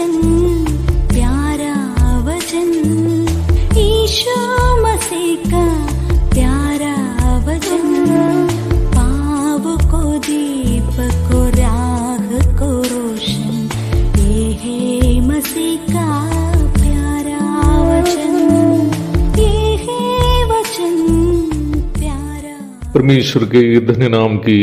वचन, प्यारा वचन, ईशो मसीह का प्यारा वचन, पाव को दीप को राह को रोशन, ये है मसीह का प्यारा वचन, ये है वचन प्यारा। परमेश्वर के धन्य नाम की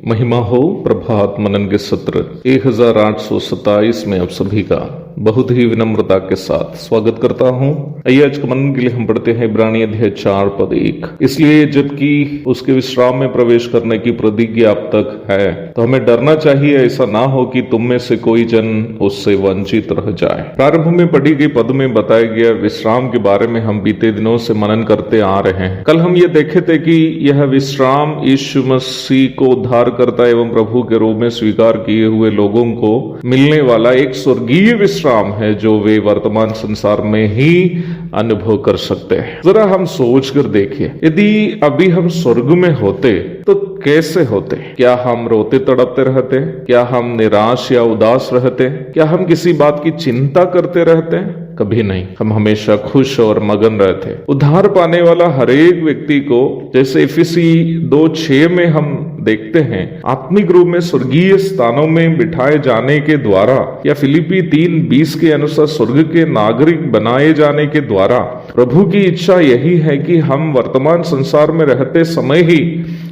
महिमा हो। प्रभात मनन के सत्र 1827 में आप सभी का बहुत ही विनम्रता के साथ स्वागत करता हूं। आइए आज के मनन के लिए हम पढ़ते हैं इब्रानी अध्याय 4 पद 1। इसलिए जबकि उसके विश्राम में प्रवेश करने की प्रतिज्ञा अब तक है, तो हमें डरना चाहिए, ऐसा ना हो कि तुम में से कोई जन उससे वंचित रह जाए। प्रारंभ में पढ़ी गई पद में बताया गया विश्राम के बारे में हम बीते दिनों से मनन करते आ रहे हैं। कल हम ये देखे थे कि यह विश्राम यीशु मसीह को उद्धारकर्ता एवं प्रभु के रूप में स्वीकार किए हुए लोगों को मिलने वाला एक स्वर्गीय विश्राम है, जो वे वर्तमान संसार में ही अनुभव कर सकते हैं। जरा हम सोच कर देखिए, यदि अभी हम स्वर्ग में होते तो कैसे होते? क्या हम रोते तड़पते रहते? क्या हम निराश या उदास रहते? क्या हम किसी बात की चिंता करते रहते? कभी नहीं। हम हमेशा खुश और मगन रहते। उद्धार पाने वाला हर एक व्यक्ति को, जैसे इफिसी 2:6 में हम देखते हैं, आत्मिक रूप में स्वर्गीय स्थानों में बिठाए जाने के द्वारा, या फिलिपी 3:20 के अनुसार स्वर्ग के नागरिक बनाए जाने के द्वारा, प्रभु की इच्छा यही है कि हम वर्तमान संसार में रहते समय ही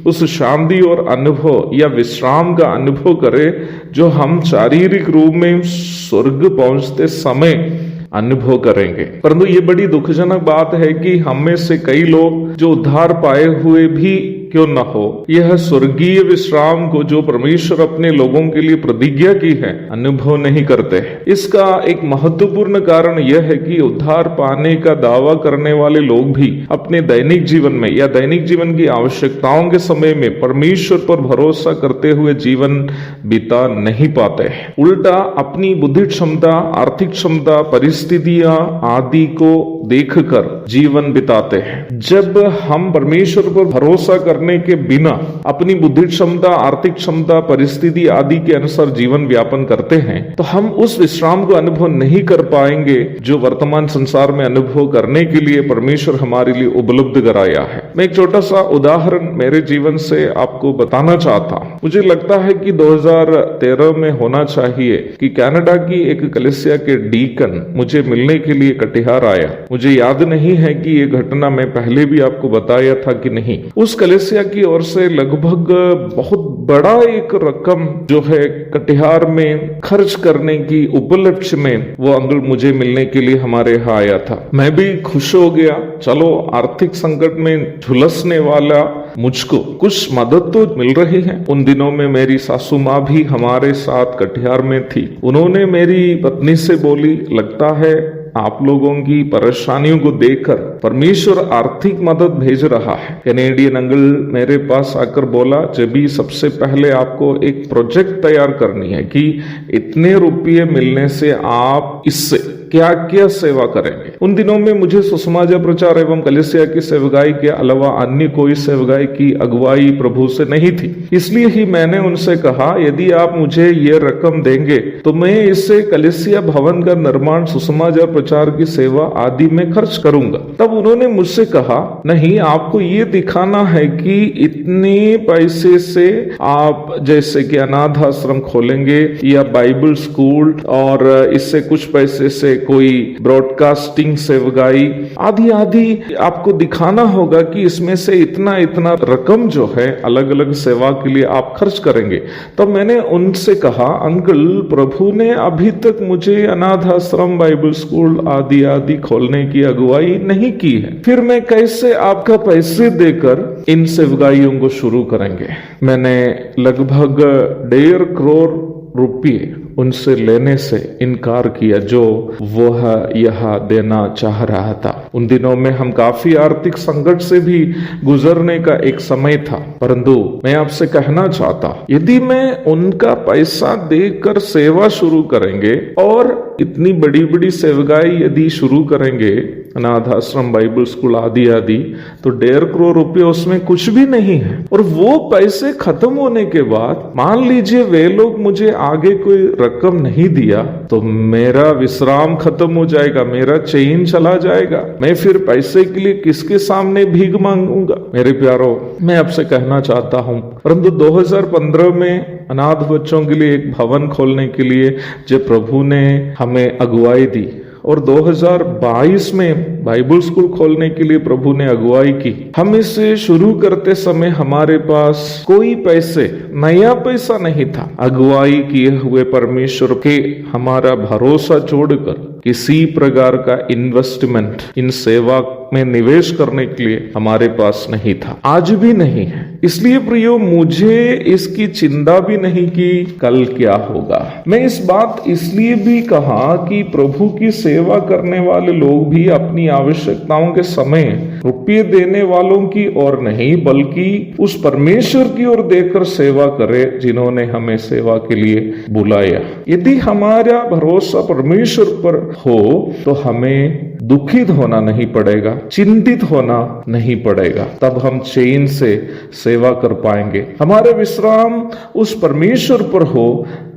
उस शांति और अनुभव या विश्राम का अनुभव करें, जो हम शारीरिक रूप में स्वर्ग पहुंचते समय अनुभव करेंगे। परंतु ये बड़ी दुखजनक बात है कि हम में से कई लोग जो उद्धार पाए हुए भी क्यों न हो, यह स्वर्गीय विश्राम को जो परमेश्वर अपने लोगों के लिए प्रतिज्ञा की है, अनुभव नहीं करते। इसका एक महत्वपूर्ण कारण यह है कि उद्धार पाने का दावा करने वाले लोग भी अपने दैनिक जीवन में या दैनिक जीवन की आवश्यकताओं के समय में परमेश्वर पर भरोसा करते हुए जीवन बिता नहीं पाते। उल्टा अपनी बुद्धि क्षमता, आर्थिक क्षमता, परिस्थितियां आदि को देखकर जीवन बिताते हैं। जब हम परमेश्वर पर भरोसा करने के बिना अपनी बुद्धि क्षमता, आर्थिक क्षमता, परिस्थिति आदि के अनुसार जीवन व्यापन करते हैं, तो हम उस विश्राम को अनुभव नहीं कर पाएंगे जो वर्तमान संसार में अनुभव करने के लिए परमेश्वर हमारे लिए उपलब्ध कराया है। मैं एक छोटा सा उदाहरण मेरे जीवन से आपको बताना चाहता हूं। मुझे लगता है कि 2013 में होना चाहिए कि कनाडा की एक कलीसिया के डीकन मुझे मिलने के लिए कटिहार आया। मुझे याद नहीं है कि ये घटना मैं पहले भी आपको बताया था कि नहीं। उस कलीसिया की ओर से लगभग बहुत बड़ा एक रकम जो है कटिहार में खर्च करने की उपलक्ष्य में वो अंकल मुझे मिलने के लिए हमारे यहाँ आया था। मैं भी खुश हो गया। चलो, आर्थिक संकट में झुलसने वाला मुझको कुछ मदद तो मिल रही है। उन दिनों में मेरी सासू माँ भी हमारे साथ कटिहार में थी। उन्होंने मेरी पत्नी से बोली, लगता है आप लोगों की परेशानियों को देखकर परमेश्वर आर्थिक मदद भेज रहा है। कैनेडियन अंकल मेरे पास आकर बोला, जब सबसे पहले आपको एक प्रोजेक्ट तैयार करनी है कि इतने रुपये मिलने से आप इससे क्या क्या सेवा करेंगे। उन दिनों में मुझे सुसमाचार प्रचार एवं कलीसिया की सेवकाई के अलावा अन्य कोई सेवकाई की अगुवाई प्रभु से नहीं थी। इसलिए ही मैंने उनसे कहा, यदि आप मुझे ये रकम देंगे तो मैं इससे कलीसिया भवन का निर्माण, सुसमाचार प्रचार की सेवा आदि में खर्च करूंगा। तब उन्होंने मुझसे कहा, नहीं, आपको ये दिखाना है कि इतने पैसे से आप जैसे कि अनाथ आश्रम खोलेंगे या बाइबल स्कूल, और इससे कुछ पैसे से कोई ब्रॉडकास्टिंग सेवकाई आदि आदि आपको दिखाना होगा कि इसमें से इतना इतना रकम जो है अलग अलग सेवा के लिए आप खर्च करेंगे। तो मैंने उनसे कहा, अंकल, प्रभु ने अभी तक मुझे अनाथ आश्रम, बाइबल स्कूल आदि आदि खोलने की अगुवाई नहीं की है, फिर मैं कैसे आपका पैसे देकर इन सेवकाइयों को शुरू करेंगे। मैंने लगभग 1.5 करोड़ रुपये उनसे लेने से इनकार किया, जो वह यह देना चाह रहा था। उन दिनों में हम काफी आर्थिक संकट से भी गुजरने का एक समय था। परंतु मैं आपसे कहना चाहता, यदि मैं उनका पैसा देकर सेवा शुरू करेंगे और इतनी बड़ी बड़ी सेवकाई यदि शुरू करेंगे, अनाथ आश्रम, बाइबल स्कूल आदि आदि, तो 1.5 करोड़ रुपये उसमें कुछ भी नहीं है। और वो पैसे खत्म होने के बाद मान लीजिए वे लोग मुझे आगे कोई रकम नहीं दिया तो मेरा विश्राम खत्म हो जाएगा, मेरा चैन चला जाएगा, मैं फिर पैसे के लिए किसके सामने भीख मांगूंगा। मेरे प्यारो, मैं आपसे कहना चाहता हूं, परंतु 2015 में अनाथ बच्चों के लिए एक भवन खोलने के लिए जब प्रभु ने हमें अगुवाई दी और 2022 में बाइबल स्कूल खोलने के लिए प्रभु ने अगुवाई की, हम इसे शुरू करते समय हमारे पास कोई नया पैसा नहीं था। अगुवाई किए हुए परमेश्वर के हमारा भरोसा जोड़कर किसी प्रकार का इन्वेस्टमेंट इन सेवा में निवेश करने के लिए हमारे पास नहीं था, आज भी नहीं है। इसलिए प्रियो, मुझे इसकी चिंता भी नहीं कि कल क्या होगा। मैं इस बात इसलिए भी कहा कि प्रभु की सेवा करने वाले लोग भी अपनी आवश्यकताओं के समय रुपये देने वालों की ओर नहीं, बल्कि उस परमेश्वर की ओर देखकर सेवा करे जिन्होंने हमें सेवा के लिए बुलाया। यदि हमारा भरोसा परमेश्वर पर हो तो हमें दुखित होना नहीं पड़ेगा, चिंतित होना नहीं पड़ेगा, तब हम चैन से सेवा कर पाएंगे। हमारे विश्राम उस परमेश्वर पर हो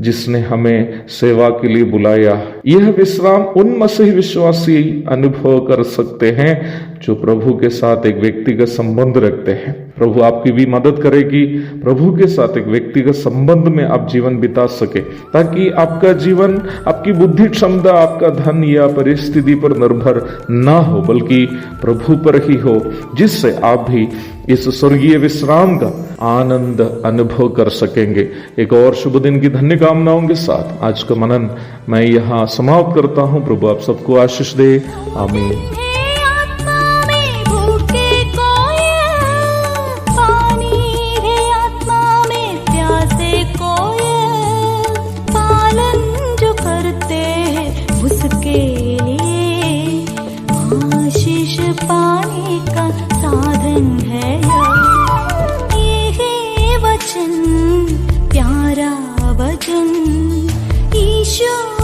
जिसने हमें सेवा के लिए बुलाया। यह विश्राम उन मसीह विश्वासी अनुभव कर सकते हैं जो प्रभु के साथ एक व्यक्तिगत संबंध रखते हैं। प्रभु आपकी भी मदद करेगी, प्रभु के साथ एक व्यक्तिगत संबंध में आप जीवन बिता सके, ताकि आपका जीवन, आपकी बुद्धि क्षमता, आपका धन या परिस्थिति पर निर्भर ना हो, बल्कि प्रभु पर ही हो, जिससे आप भी इस स्वर्गीय विश्राम का आनंद अनुभव कर सकेंगे। एक और शुभ दिन की धन्य कामनाओं के साथ आज का मनन मैं यहाँ समाप्त करता हूँ। प्रभु आप सबको आशीष दे, आमीन। पाने का साधन है ये वचन, प्यारा वचन ईशो